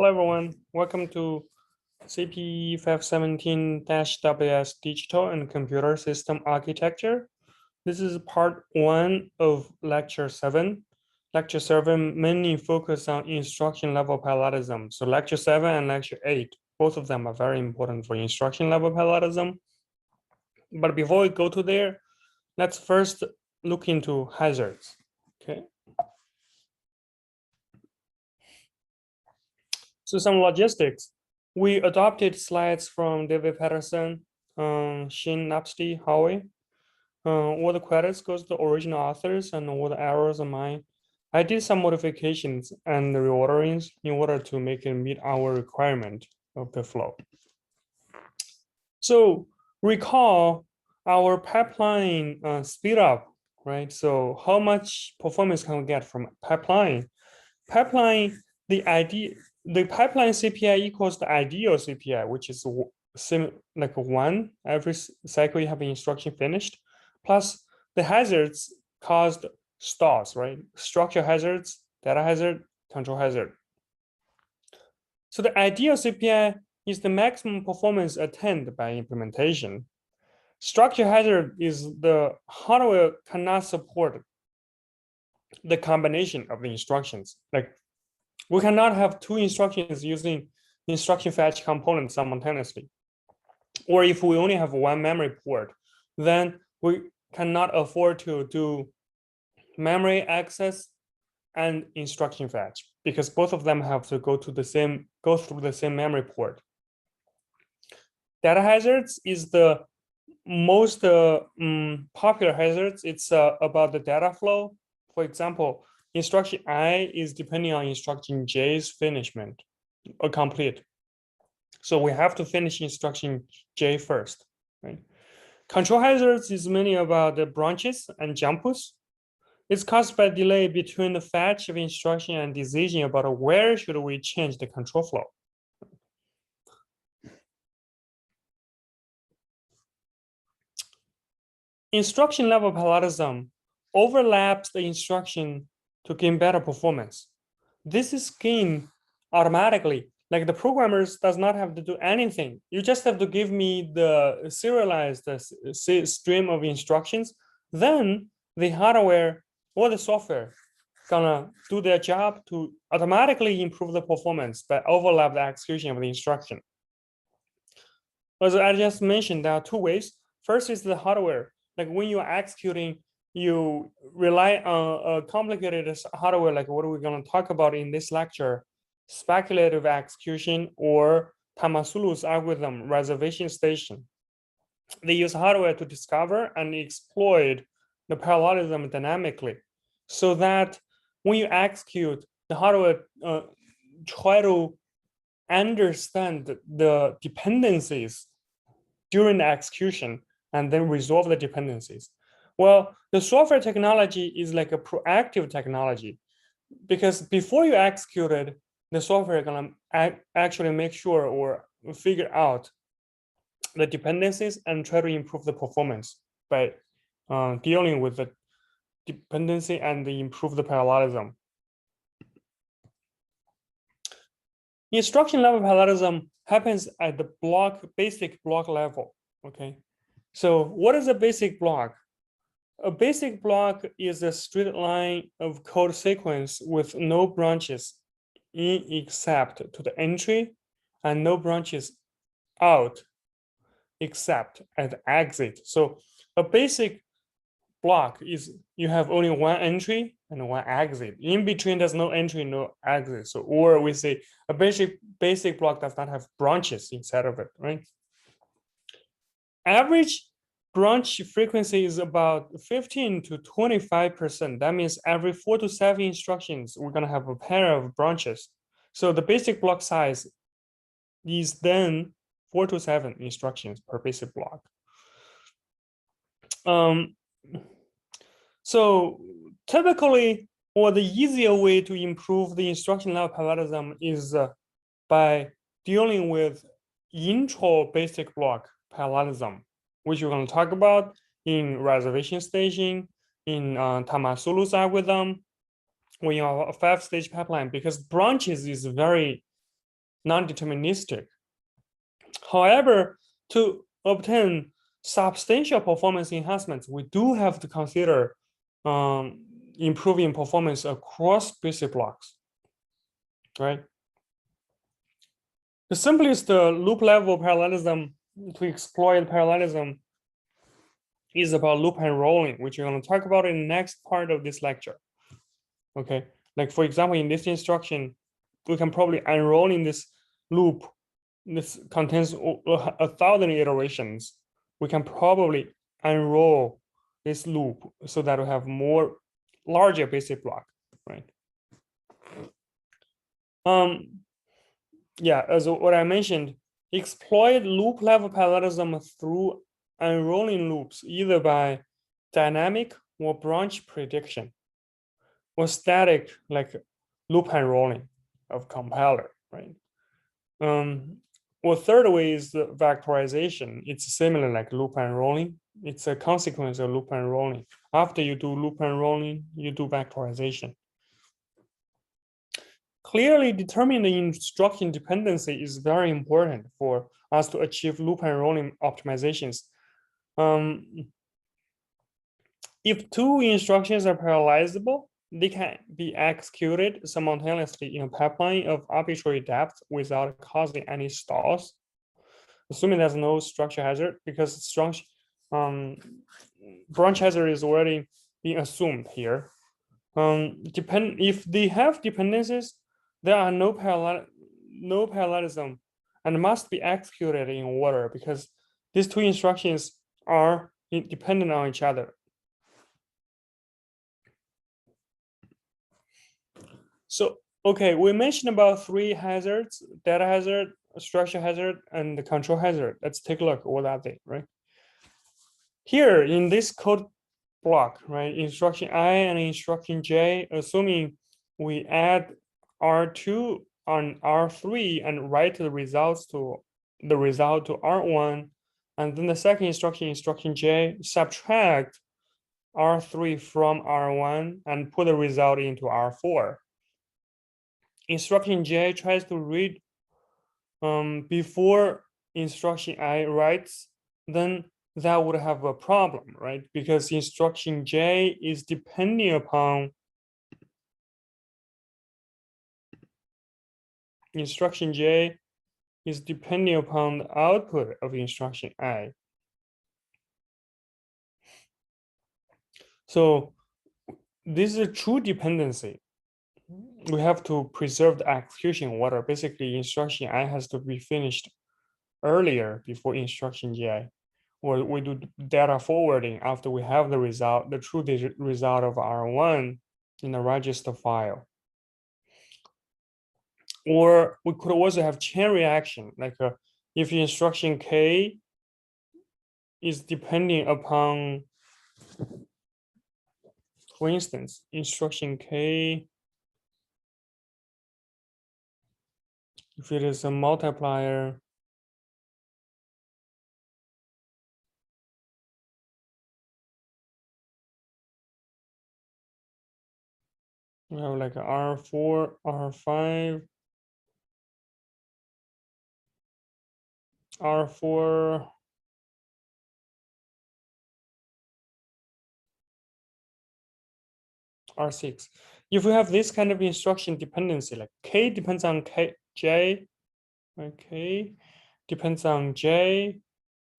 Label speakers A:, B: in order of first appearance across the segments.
A: Hello, everyone. Welcome to CPE 517-WS Digital and Computer System Architecture. This is part 1 of Lecture 7. Lecture 7 mainly focus on instruction level parallelism. So Lecture 7 and Lecture 8, both of them are very important for instruction level parallelism. But before we go to there, let's first look into hazards. Okay. So some logistics. We adopted slides from David Patterson, Shane Napsty, Howie. All the credits goes to the original authors and all the errors are mine. I did some modifications and reorderings in order to make it meet our requirement of the flow. So recall our pipeline speed up, right? So how much performance can we get from pipeline? Pipeline, the pipeline CPI equals the ideal CPI, which is like 1 every cycle you have an instruction finished, plus the hazards caused stalls, right? Structure hazards, data hazard, control hazard. So the ideal CPI is the maximum performance attained by implementation. Structure hazard is the hardware cannot support the combination of the instructions. Like we cannot have 2 instructions using instruction fetch components simultaneously. Or if we only have 1 memory port, then we cannot afford to do memory access and instruction fetch because both of them have to go through the same memory port. Data hazards is the most popular hazards. It's about the data flow. For example, instruction I is depending on instruction J's finishment or complete. So we have to finish instruction J first, right? Control hazards is mainly about the branches and jumps. It's caused by delay between the fetch of instruction and decision about where should we change the control flow. Instruction level parallelism overlaps the instruction to gain better performance. This is gained automatically. Like the programmers does not have to do anything. You just have to give me the serialized stream of instructions. Then the hardware or the software gonna do their job to automatically improve the performance by overlap the execution of the instruction. As I just mentioned, there are 2 ways. First is the hardware. Like when you are executing, you rely on a complicated hardware, like what we're going to talk about in this lecture, speculative execution or Tamasulu's algorithm reservation station. They use hardware to discover and exploit the parallelism dynamically so that when you execute, the hardware try to understand the dependencies during the execution and then resolve the dependencies. Well, the software technology is like a proactive technology because before you execute it, the software is gonna actually make sure or figure out the dependencies and try to improve the performance by dealing with the dependency and improve the parallelism. Instruction level parallelism happens at the basic block level. Okay, so what is a basic block? A basic block is a straight line of code sequence with no branches in except to the entry and no branches out except at the exit. So a basic block is you have only 1 entry and 1 exit. In between, there's no entry, no exit. So, or we say a basic block does not have branches inside of it, right? Average branch frequency is about 15 to 25%. That means every 4 to 7 instructions, we're going to have a pair of branches. So the basic block size is then 4 to 7 instructions per basic block. So typically, or the easier way to improve the instruction level parallelism is by dealing with intro basic block parallelism, which we're going to talk about in reservation staging, in Tamasulu's algorithm, when you have a 5-stage pipeline, because branches is very non-deterministic. However, to obtain substantial performance enhancements, we do have to consider improving performance across basic blocks, right? The simplest loop level parallelism to exploit parallelism is about loop unrolling, which we're going to talk about in the next part of this lecture. Okay, like for example, in this instruction, we can probably unroll in this loop. This contains 1,000 iterations. We can probably unroll this loop so that we have more larger basic block, right? Yeah, as what I mentioned, exploit loop level parallelism through unrolling loops, either by dynamic or branch prediction, or static, like loop unrolling of compiler, right? Well, third way is the vectorization. It's similar like loop unrolling. It's a consequence of loop unrolling. After you do loop unrolling, you do vectorization. Clearly determining the instruction dependency is very important for us to achieve loop unrolling optimizations. If two instructions are parallelizable, they can be executed simultaneously in a pipeline of arbitrary depth without causing any stalls, assuming there's no structure hazard, because structure branch hazard is already being assumed here. If they have dependencies, there are no parallelism and must be executed in order, because these two instructions are dependent on each other. So, okay, we mentioned about three hazards: data hazard, structure hazard, and the control hazard. Let's take a look. What are they, right? Here in this code block, right, instruction I and instruction J, assuming we add R2 on R3 and write the result to R1, and then the second instruction J, subtract R3 from R1 and put the result into R4. Instruction J tries to read before instruction I writes, then that would have a problem, right? Because instruction J is depending upon the output of instruction I. So this is a true dependency. We have to preserve the execution order. Basically, instruction I has to be finished earlier before instruction J, or we do data forwarding after we have the result, the true result of R1 in the register file. Or we could also have chain reaction, like if instruction K is depending upon, for instance, instruction K, if it is a multiplier, we have like R4, R5, R4, R6. If we have this kind of instruction dependency, like K depends on J, okay, depends on J,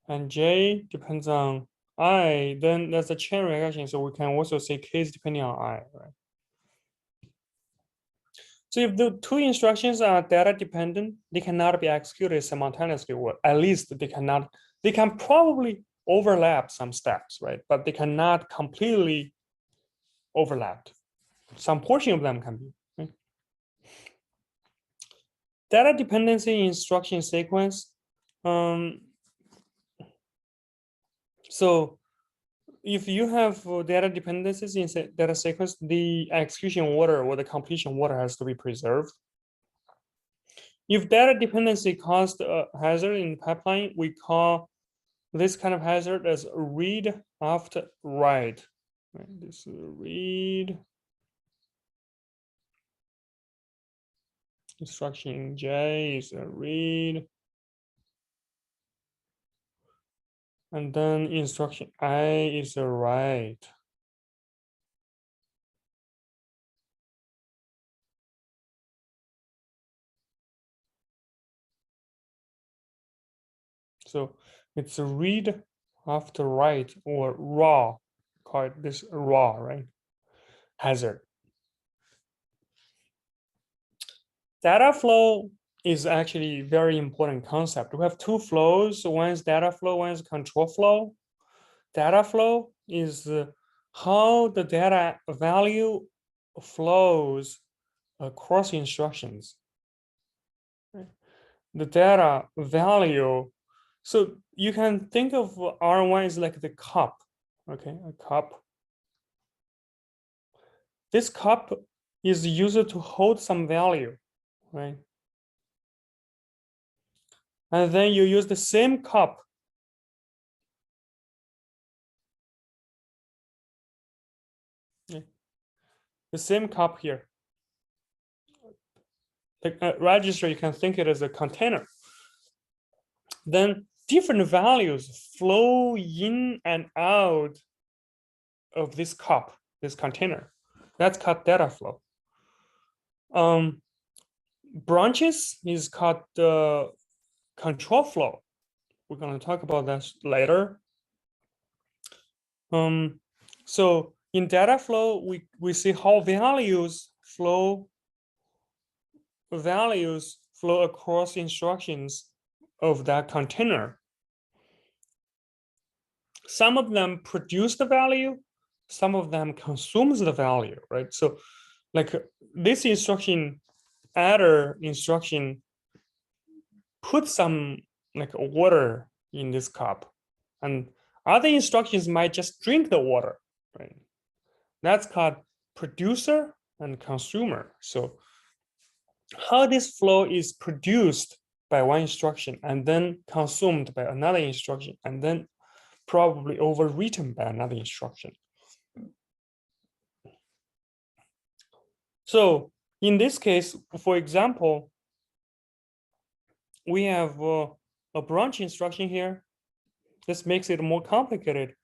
A: and J depends on I, then there's a chain reaction. So we can also say K is depending on I, right? So if the two instructions are data dependent, they cannot be executed simultaneously, or at least they can probably overlap some steps, right? But they cannot completely overlap. Some portion of them can be. Right? Data dependency instruction sequence. So if you have data dependencies in data sequence, the execution order or the completion order has to be preserved. If data dependency caused a hazard in the pipeline, we call this kind of hazard as read after write. Right? This is read Instruction J is a read. And then instruction I is a write. So it's a read after write or raw. Call it this raw, right? Hazard. Data flow is actually very important concept. We have two flows. One is data flow, one is control flow. Data flow is how the data value flows across instructions. The data value, so you can think of R1 is like the cup, okay, a cup. This cup is used to hold some value, right? And then you use the same cup the same cup here. The register, you can think it as a container. Then different values flow in and out of this cup, this container. That's called data flow. Branches is called the control flow. We're going to talk about that later. So in data flow, we see how values flow across instructions of that container. Some of them produce the value, some of them consumes the value, right? So like this instruction, adder instruction, put some like water in this cup, and other instructions might just drink the water, right? That's called producer and consumer. So how this flow is produced by one instruction and then consumed by another instruction and then probably overwritten by another instruction. So in this case, for example, we have a branch instruction here. This makes it more complicated.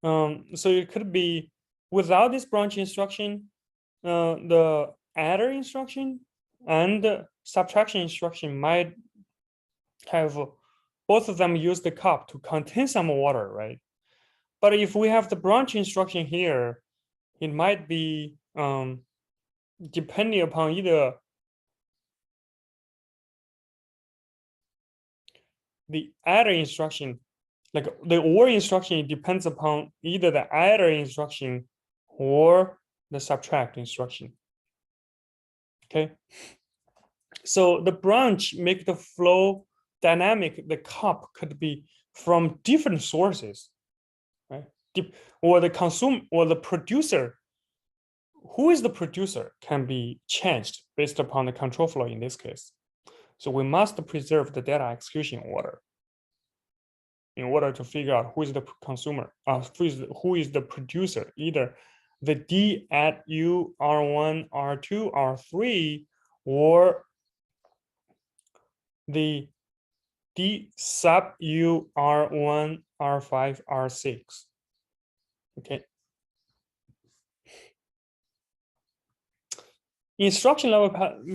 A: So it could be without this branch instruction, the adder instruction and the subtraction instruction might have both of them use the cup to contain some water, right? But if we have the branch instruction here, it might be depending upon either the adder instruction, like the or instruction, it depends upon either the adder instruction or the subtract instruction. Okay. So the branch make the flow dynamic. The cup could be from different sources, right? Or the consume or the producer. Who is the producer can be changed based upon the control flow in this case. So we must preserve the data execution order in order to figure out who is the consumer, who is the producer, either the D at U R1, R2, R3, or the D sub U R1, R5, R6. Okay. Instruction level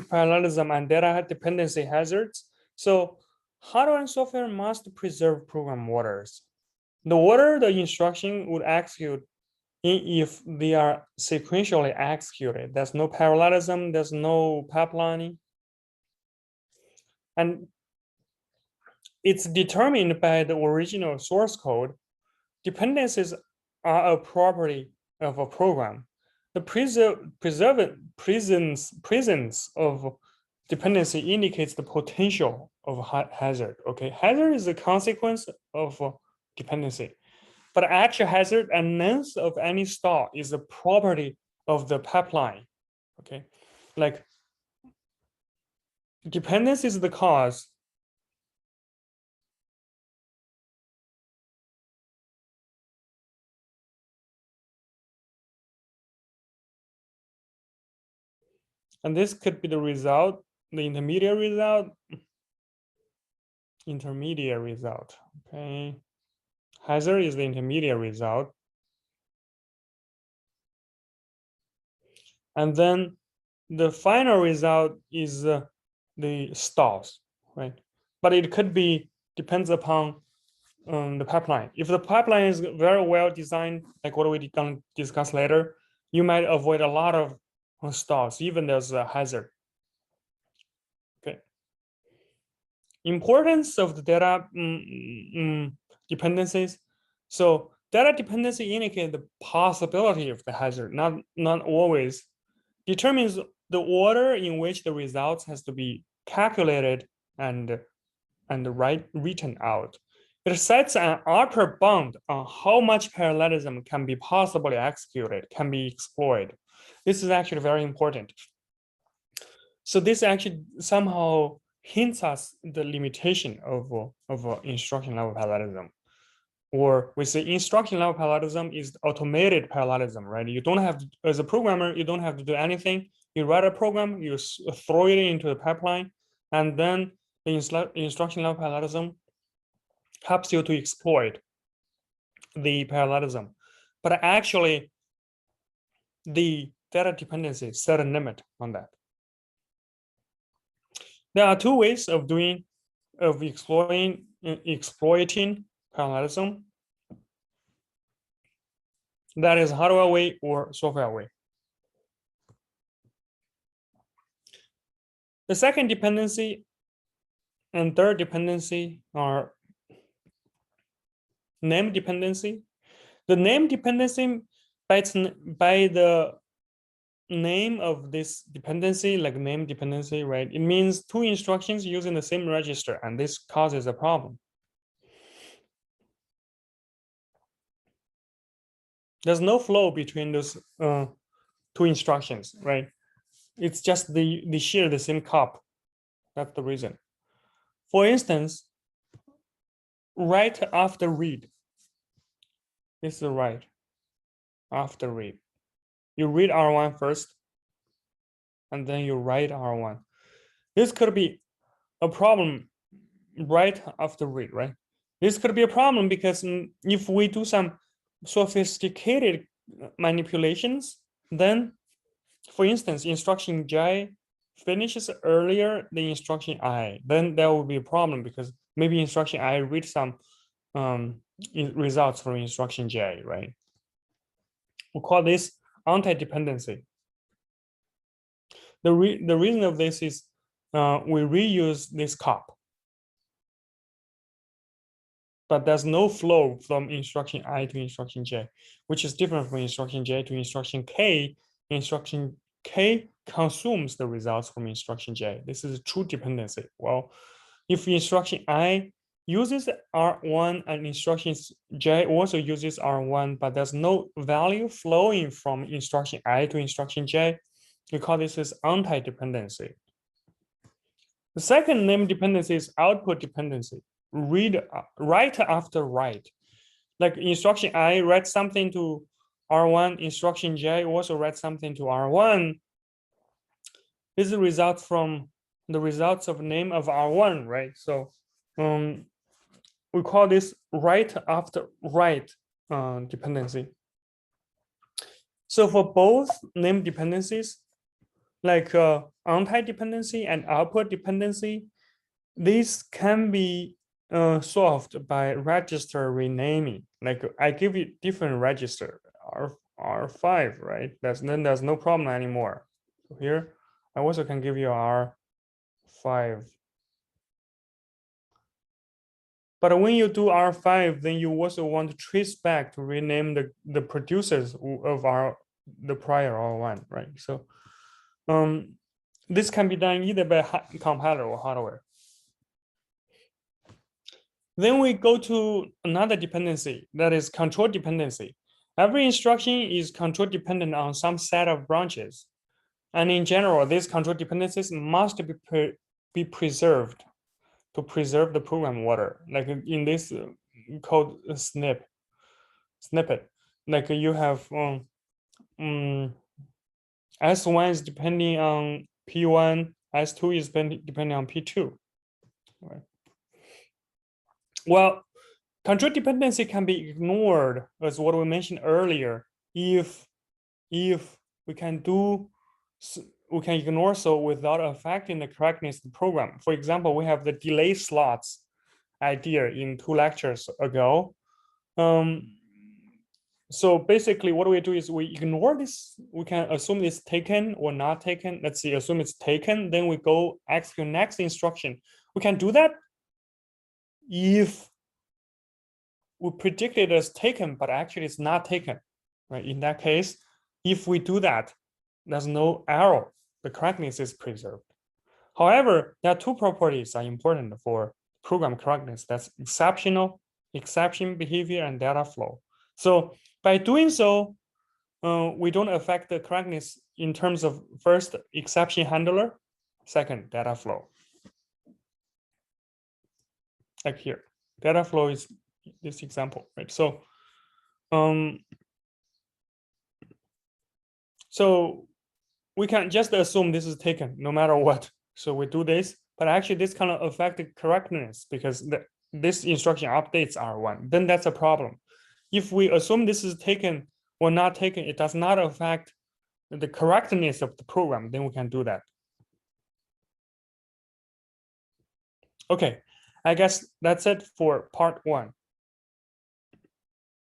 A: parallelism and data dependency hazards. So hardware and software must preserve program orders. The order the instruction would execute if they are sequentially executed. There's no parallelism, there's no pipelining. And it's determined by the original source code. Dependencies are a property of a program. The presence of dependency indicates the potential of hazard. Okay, hazard is a consequence of dependency, but actual hazard and length of any stall is a property of the pipeline. Okay, like dependency is the cause. And this could be the result the intermediate result. Okay. Hazard is the intermediate result. And then the final result is the stalls, right? But it could be, depends upon the pipeline. If the pipeline is very well designed, like what we're going to discuss later, you might avoid a lot of stalls, even there's a hazard. Okay. Importance of the data dependencies. So data dependency indicates the possibility of the hazard, not always. Determines the order in which the results has to be calculated and written out. It sets an upper bound on how much parallelism can be possibly executed, can be exploited. This is actually very important. So this actually somehow hints us the limitation of instruction level parallelism. Or we say instruction level parallelism is automated parallelism, right? You don't have to, as a programmer, you don't have to do anything. You write a program, you throw it into the pipeline, and then the instruction level parallelism helps you to exploit the parallelism. But actually, the data dependency set a limit on that. There are two ways of exploiting parallelism. That is hardware way or software way. The second dependency and third dependency are name dependency. The name dependency by the name of this dependency, like name dependency, right? It means two instructions using the same register, and this causes a problem. There's no flow between those two instructions, right? It's just they share the same cup. That's the reason. For instance, write after read. This is write after read. You read R1 first, and then you write R1. This could be a problem right after read, right? This could be a problem because if we do some sophisticated manipulations, then, for instance, instruction J finishes earlier than instruction I, then there will be a problem because maybe instruction I read some results from instruction J, right? We call this anti-dependency. The reason of this is we reuse this cup, but there's no flow from instruction I to instruction J, which is different from instruction J to instruction K. Instruction K consumes the results from instruction J. This is a true dependency. Well, if instruction I uses R1 and instruction J also uses R1, but there's no value flowing from instruction I to instruction J, we call this as anti-dependency. The second name dependency is output dependency. Write after write. Like instruction I write something to R1, instruction J also write something to R1. This results from the results of name of R1, right? So we call this write after write dependency. So for both name dependencies, like anti-dependency and output dependency, these can be solved by register renaming. Like I give you different register R5, right? Then there's no problem anymore. So here I also can give you R5. But when you do R5, then you also want to trace back to rename the producers of the prior R1, right? So this can be done either by compiler or hardware. Then we go to another dependency, that is control dependency. Every instruction is control dependent on some set of branches. And in general, these control dependencies must be preserved to preserve the program order. Like in this code snippet, like you have S1 is depending on P1, S2 is depending on P2. Right. Well, control dependency can be ignored as what we mentioned earlier. If we can ignore so without affecting the correctness of the program. For example, we have the delay slots idea in 2 lectures ago. So basically what we do is we ignore this. We can assume it's taken or not taken. Let's see, assume it's taken, then we go execute next instruction. We can do that if we predict it as taken, but actually it's not taken, right? In that case, if we do that, there's no error. The correctness is preserved. However, there are 2 properties that are important for program correctness. That's exception behavior, and data flow. So by doing so, we don't affect the correctness in terms of first, exception handler, second, data flow. Like here, data flow is this example, right? So, so we can just assume this is taken no matter what. So we do this, but actually this kind of affect the correctness because this instruction updates R1. Then that's a problem. If we assume this is taken or not taken, it does not affect the correctness of the program, then we can do that. Okay, I guess that's it for part 1.